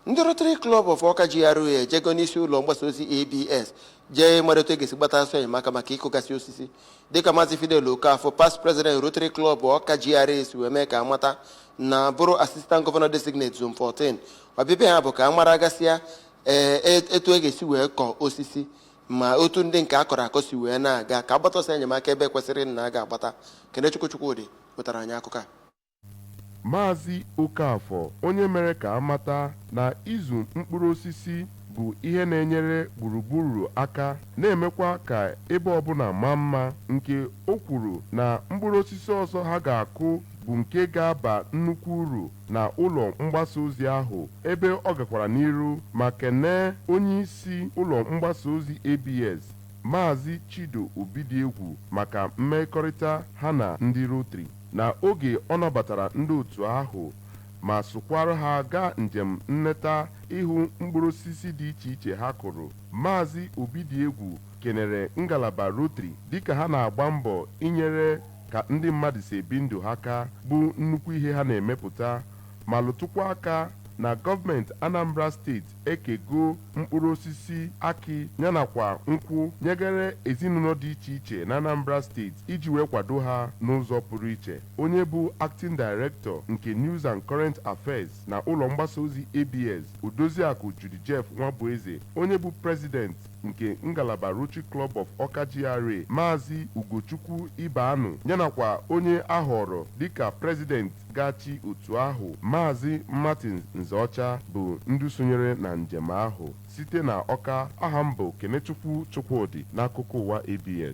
ndị Rotary Club of Awka GRA ejego n'isi ụlọ mgbasa ozi ABS jee marịta ga-esi gbata asọ enyemaka maka ịkụgasị osisi dịka Maazị Fidel Okafọ past president Rotary Club Awka GRA si wee mee ka amata na bụrụ assistant governor designate zone 14 ọbịbịa ha bụ ka a mara gasịa etu ga-esi wee kọọ osisi ma otu ndị nke akọrọ akọ si wee na-aga ka agbata ọsọ enyemaka ebe kwesịrị na a ga-agbata. Kenechukwu wetara anyị akụkọ a. Maazị Okafọ onye mere ka amata na izu mkpụrụ osisi bụ ihe na-enyere gburugburu aka na-emekwa ka ebe ọbụla maa mma, nke o kwuru na mkpụrụ osisi ọzọ ha ga-akụ bụ nke ga-aba nnukwu uru na ụlọ mgbasa ozi ahụ, ebe ọ gakwara n'iru ma kenee onye isi ụlọ mgbasa ozi ABS Maazị Chido Obidiegwu maka mmekọrịta ha na ndị Rotary na oge ọ nabatara ndị otu ahụ ma sụkwara ha gaa njem nleta ịhụ mkpụrụ osisi dị iche iche ha kụrụ. Maazị Obidiegwu kenere ngalaba Rotary dịka ha na-agba mbọ inyere ka ndị mmadụ si ebi ndụ ha aka bụ nnukwu ihe ha na-emepụta, ma lụtụkwa aka na gọọmenti Anambra steeti ekego mkpụrụ osisi akị yanakwa nkwụ nyegere ezinụlọ dị iche iche na Anambra steeti iji wee kwado ha n'ụzọ pụrụ iche. Onye bụ acting director nke News and Current Affairs na ụlọ mgbasa ozi ABS Odoziakụ Judy Jeff Nwabueze, onye bụ president nke ngalaba Rotary Club of Awka GRA Maazị Ugochukwu Ibeanụ yanakwa onye ahọrọ dịka president gachi otu ahụ Maazị Martin Nzeọcha bụ ndị sonyere na njem ahụ. Site na Awka, aha m bụ Kenechukwu Chukwudị n'akụkọ ụwa ABS.